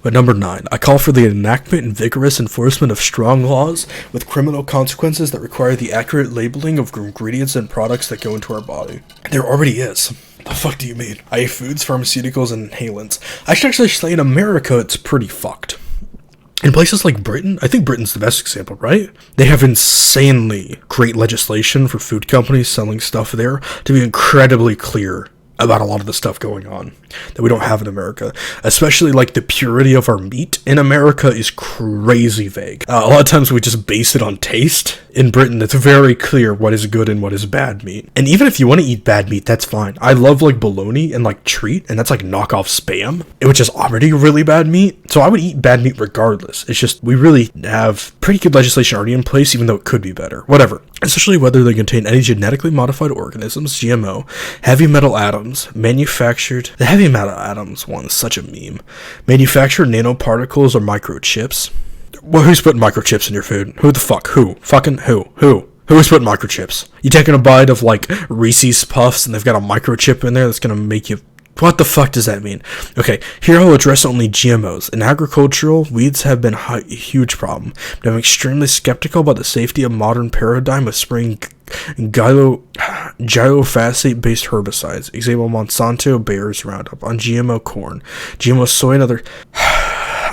But number 9, I call for the enactment and vigorous enforcement of strong laws with criminal consequences that require the accurate labeling of ingredients and products that go into our body. There already is. The fuck do you mean? I.e. foods, pharmaceuticals, and inhalants. I should actually say in America it's pretty fucked. In places like Britain, I think Britain's the best example, right? They have insanely great legislation for food companies selling stuff there to be incredibly clear about a lot of the stuff going on that we don't have in America. Especially, like, the purity of our meat in America is crazy vague. A lot of times we just base it on taste. In Britain, it's very clear what is good and what is bad meat. And even if you want to eat bad meat, that's fine. I love, like, bologna and, like, treat, and that's, like, knockoff Spam, which is already really bad meat. So I would eat bad meat regardless. It's just, we really have pretty good legislation already in place, even though it could be better. Whatever. Especially whether they contain any genetically modified organisms, GMO, heavy metal atoms, manufactured... The heavy metal atoms one is such a meme. Manufactured nanoparticles or microchips. Well, who's putting microchips in your food? Who the fuck? Who? Fucking who? Who? Who's putting microchips? You taking a bite of, like, Reese's Puffs and they've got a microchip in there that's gonna make you... What the fuck does that mean? Okay, here I'll address only GMOs. In agricultural, weeds have been a huge problem, but I'm extremely skeptical about the safety of modern paradigm of spraying glyphosate-based herbicides. Example, Monsanto Bayer's Roundup on GMO corn, GMO soy, and other...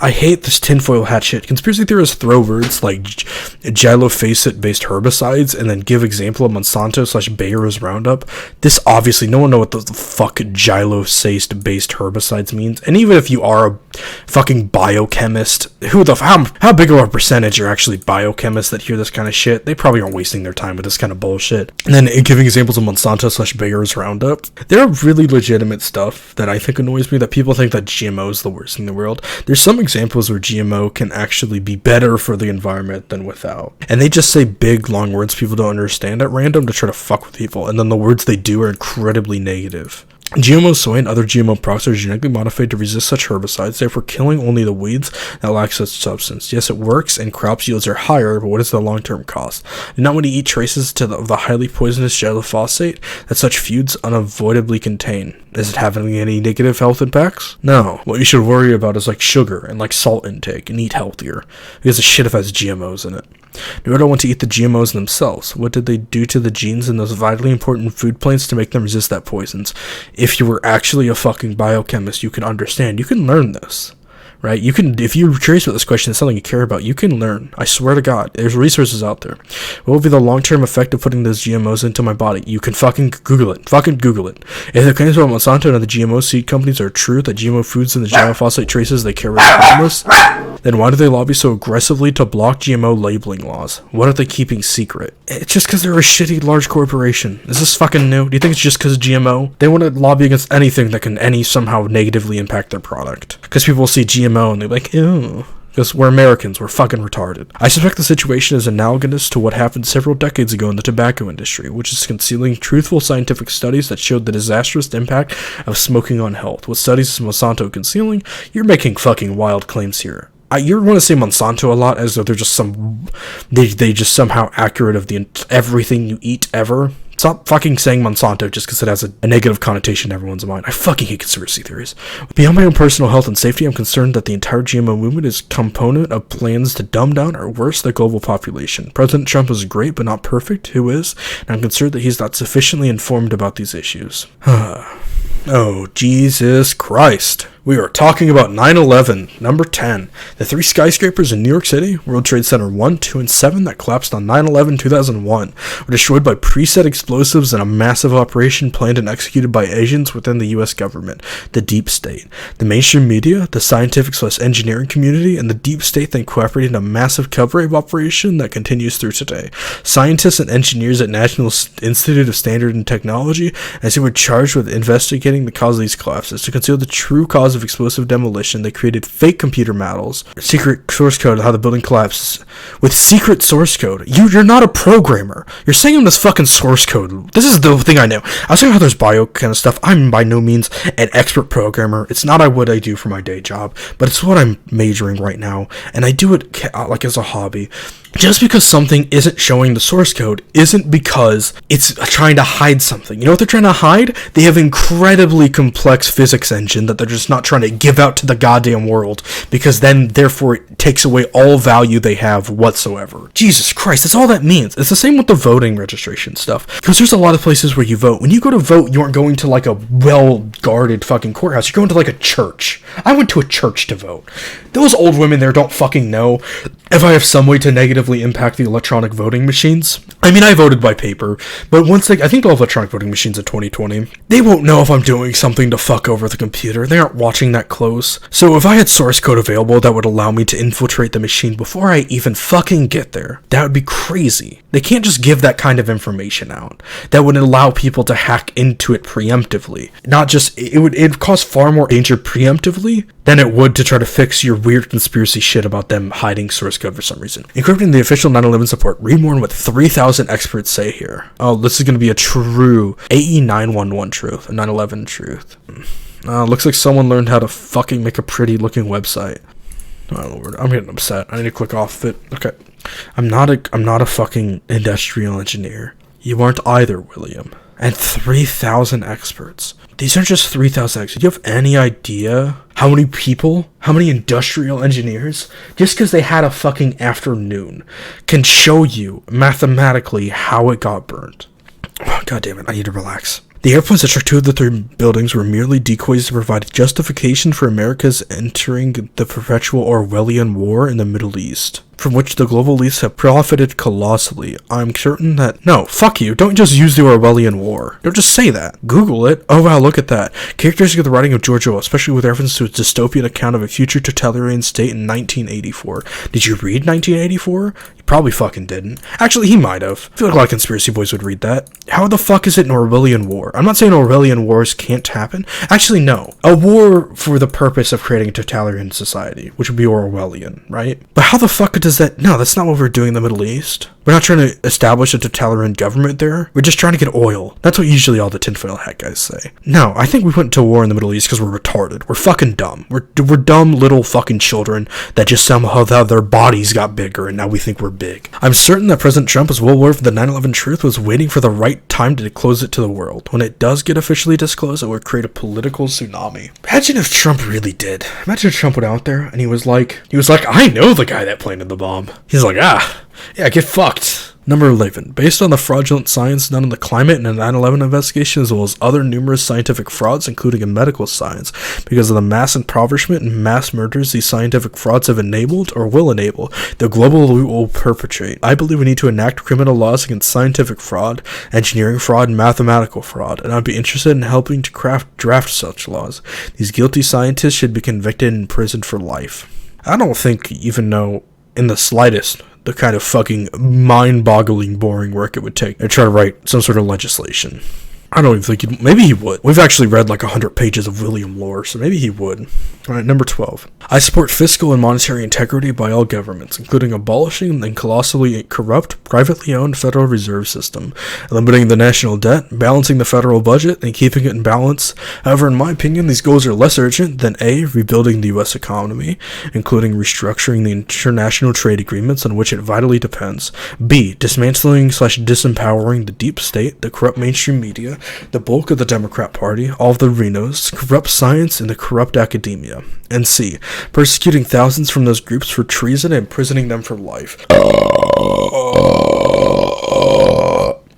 I hate this tinfoil hat shit. Conspiracy theorists throw words like glyphosate-based herbicides and then give example of Monsanto/Bayer's Roundup. This obviously, no one knows what the fuck glyphosate-based herbicides means. And even if you are a fucking biochemist, how big of a percentage are actually biochemists that hear this kind of shit? They probably aren't wasting their time with this kind of bullshit. And then giving examples of Monsanto/Bayer's Roundup. There are really legitimate stuff that I think annoys me, that people think that GMO is the worst thing in the world. There's some examples where GMO can actually be better for the environment than without. And they just say big, long words people don't understand at random to try to fuck with people, and then the words they do are incredibly negative. GMO soy and other GMO products are genetically modified to resist such herbicides, therefore killing only the weeds that lack such substance. Yes, it works, and crops yields are higher, but what is the long-term cost? Do not want to eat traces of the highly poisonous glyphosate that such foods unavoidably contain. Is it having any negative health impacts? No. What you should worry about is, like, sugar and, like, salt intake, and eat healthier, because the shit has GMOs in it. No, I don't want to eat the GMOs themselves. What did they do to the genes in those vitally important food plants to make them resist that poisons? If you were actually a fucking biochemist, you can understand. You can learn this, right? You can, if you're curious about this question, it's something you care about, you can learn. I swear to God, there's resources out there. What will be the long-term effect of putting those GMOs into my body? You can fucking Google it. Fucking Google it. If the claims about Monsanto and the GMO seed companies are true, that GMO foods and the glyphosate traces they carry are harmless, then why do they lobby so aggressively to block GMO labeling laws? What are they keeping secret? It's just because they're a shitty large corporation. Is this fucking new? Do you think it's just because of GMO? They want to lobby against anything that can somehow negatively impact their product. Because people see GMO and they're like, ew. Because we're Americans, we're fucking retarded. I suspect the situation is analogous to what happened several decades ago in the tobacco industry, which is concealing truthful scientific studies that showed the disastrous impact of smoking on health. What studies is Monsanto concealing? You're making fucking wild claims here. You want to say Monsanto a lot as though they're just they just somehow accurate of everything you eat ever. Stop fucking saying Monsanto just because it has a negative connotation in everyone's mind. I fucking hate conspiracy theories. Beyond my own personal health and safety, I'm concerned that the entire GMO movement is a component of plans to dumb down or worse the global population. President Trump is great but not perfect. Who is? And I'm concerned that he's not sufficiently informed about these issues. Oh, Jesus Christ. We are talking about 9/11, number 10. The 3 skyscrapers in New York City, World Trade Center 1, 2, and 7 that collapsed on 9/11/2001 were destroyed by preset explosives in a massive operation planned and executed by agents within the U.S. government, the deep state. The mainstream media, the scientific/engineering community, and the deep state then cooperated in a massive cover-up operation that continues through today. Scientists and engineers at National Institute of Standard and Technology, as they were charged with investigating the cause of these collapses. To conceal the true cause of explosive demolition, they created fake computer models, secret source code of how the building collapses. With secret source code. You're not a programmer. You're saying this fucking source code. This is the thing I know. I was saying how there's bio kind of stuff. I'm by no means an expert programmer. It's not what I do for my day job, but it's what I'm majoring right now, and I do it like as a hobby. Just because something isn't showing the source code isn't because it's trying to hide something. You know what they're trying to hide? They have incredibly complex physics engine that they're just not trying to give out to the goddamn world, because then, therefore, it takes away all value they have whatsoever. Jesus Christ, that's all that means. It's the same with the voting registration stuff, because there's a lot of places where you vote. When you go to vote, you aren't going to like a well-guarded fucking courthouse. You're going to like a church. I went to a church to vote. Those old women there don't fucking know if I have some way to negatively impact the electronic voting machines. I mean, I voted by paper, but once I think they'll have electronic voting machines in 2020. They won't know if I'm doing something to fuck over the computer. They aren't watching that close. So if I had source code available that would allow me to infiltrate the machine before I even fucking get there, that would be crazy. They can't just give that kind of information out. That would allow people to hack into it preemptively. Not just, it would cause far more danger preemptively than it would to try to fix your weird conspiracy shit about them hiding source code for some reason. Encrypting the official 9/11 support, read more on what 3,000 experts say here. Oh, this is going to be a true AE 911 truth, a 9/11 truth. Looks like someone learned how to fucking make a pretty looking website. Oh Lord, I'm getting upset. I need to click off it. Okay. I'm not a fucking industrial engineer. You aren't either, William. And 3,000 experts. These aren't just 3,000 experts. Do you have any idea how many people, how many industrial engineers, just because they had a fucking afternoon, can show you mathematically how it got burned? Oh, God damn it, I need to relax. The airplanes that struck 2 of the 3 buildings were merely decoys to provide justification for America's entering the perpetual Orwellian war in the Middle East, from which the global elites have profited colossally. I'm certain that... No, fuck you. Don't just use the Orwellian war. Don't just say that. Google it. Oh wow, look at that. Characteristic of the writing of George Orwell, especially with reference to its dystopian account of a future totalitarian state in 1984. Did you read 1984? You probably fucking didn't. Actually, he might have. I feel like a lot of conspiracy boys would read that. How the fuck is it an Orwellian war? I'm not saying Orwellian wars can't happen. Actually, no. A war for the purpose of creating a totalitarian society, which would be Orwellian, right? But how the fuck does that... No, that's not what we're doing in the Middle East. We're not trying to establish a totalitarian government there. We're just trying to get oil. That's what usually all the tinfoil hat guys say. No, I think we went to war in the Middle East because we're retarded. We're fucking dumb. We're dumb little fucking children that just somehow their bodies got bigger and now we think we're big. I'm certain that President Trump, as well aware of the 9/11 truth, was waiting for the right time to disclose it to the world. When it does get officially disclosed, it would create a political tsunami. Imagine if Trump really did. Imagine if Trump went out there and he was like, I know the guy that planted the bomb. He's like, yeah, get fucked. Number 11. Based on the fraudulent science done on the climate and the 9/11 investigation, as well as other numerous scientific frauds, including in medical science, because of the mass impoverishment and mass murders these scientific frauds have enabled, or will enable, the global elite will perpetrate, I believe we need to enact criminal laws against scientific fraud, engineering fraud, and mathematical fraud, and I'd be interested in helping to draft such laws. These guilty scientists should be convicted and imprisoned for life. I don't think you even know in the slightest the kind of fucking mind-boggling boring work it would take to try to write some sort of legislation. I don't even think maybe he would. We've actually read like 100 pages of William lore, so maybe he would. Alright, number 12. I support fiscal and monetary integrity by all governments, including abolishing the colossally corrupt, privately owned Federal Reserve System, limiting the national debt, balancing the federal budget, and keeping it in balance. However, in my opinion, these goals are less urgent than A, rebuilding the U.S. economy, including restructuring the international trade agreements on which it vitally depends. B, dismantling/disempowering the deep state, the corrupt mainstream media, the bulk of the Democrat Party, all of the Renos, corrupt science, and the corrupt academia. And C, persecuting thousands from those groups for treason and imprisoning them for life.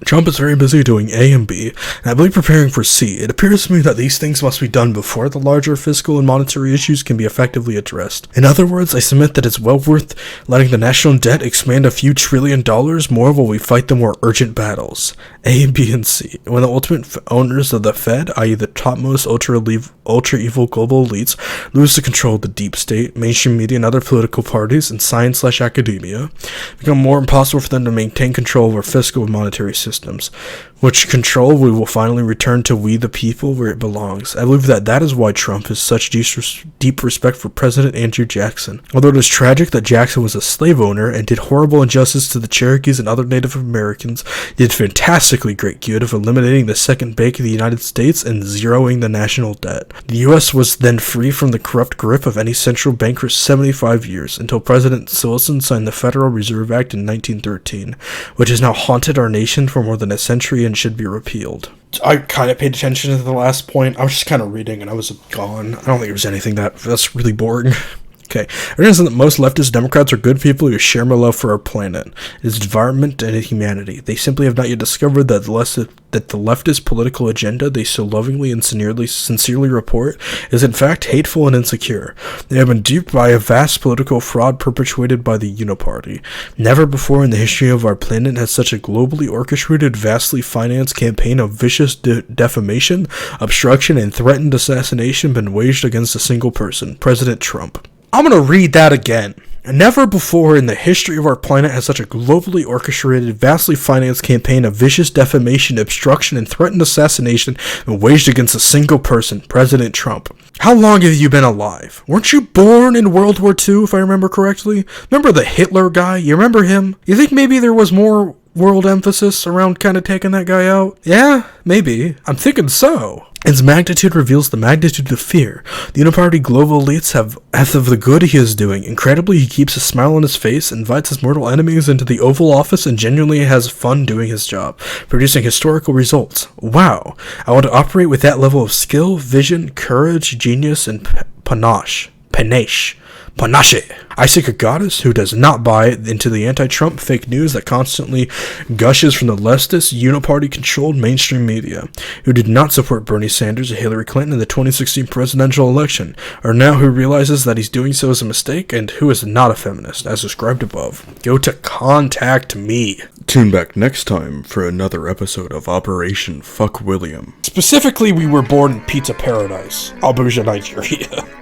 Trump is very busy doing A and B, and I believe preparing for C. It appears to me that these things must be done before the larger fiscal and monetary issues can be effectively addressed. In other words, I submit that it's well worth letting the national debt expand a few $1 trillion more while we fight the more urgent battles. A, B, and C. When the ultimate owners of the Fed, i.e. the topmost ultra-evil global elites, lose the control of the deep state, mainstream media, and other political parties, and science/academia, become more impossible for them to maintain control of our fiscal and monetary system. systems, which control we will finally return to we the people where it belongs. I believe that is why Trump has such deep respect for President Andrew Jackson. Although it is tragic that Jackson was a slave owner and did horrible injustice to the Cherokees and other Native Americans, he did fantastically great good of eliminating the second bank of the United States and zeroing the national debt. The U.S. was then free from the corrupt grip of any central bank for 75 years, until President Wilson signed the Federal Reserve Act in 1913, which has now haunted our nation for more than a century and should be repealed. I kind of paid attention to the last point. I was just kind of reading and I was gone. I don't think there was anything that's really boring. Okay, I realize that most leftist Democrats are good people who share my love for our planet, its environment, and humanity. They simply have not yet discovered that the leftist political agenda they so lovingly and sincerely report is in fact hateful and insecure. They have been duped by a vast political fraud perpetuated by the Uniparty. Never before in the history of our planet has such a globally orchestrated, vastly financed campaign of vicious defamation, obstruction, and threatened assassination been waged against a single person, President Trump. I'm going to read that again. Never before in the history of our planet has such a globally orchestrated, vastly financed campaign of vicious defamation, obstruction, and threatened assassination been waged against a single person, President Trump. How long have you been alive? Weren't you born in World War II, if I remember correctly? Remember the Hitler guy? You remember him? You think maybe there was more world emphasis around kind of taking that guy out? Yeah, maybe. I'm thinking so. Its magnitude reveals the magnitude of fear the Uniparty global elites have of the good he is doing. Incredibly, he keeps a smile on his face, invites his mortal enemies into the Oval Office, and genuinely has fun doing his job, producing historical results. Wow. I want to operate with that level of skill, vision, courage, genius, and panache. I seek a goddess who does not buy into the anti-Trump fake news that constantly gushes from the leftist, uniparty-controlled mainstream media, who did not support Bernie Sanders or Hillary Clinton in the 2016 presidential election, or now who realizes that he's doing so as a mistake, and who is not a feminist, as described above. Go to contact me. Tune back next time for another episode of Operation Fuck William. Specifically, we were born in Pizza Paradise, Abuja, Nigeria.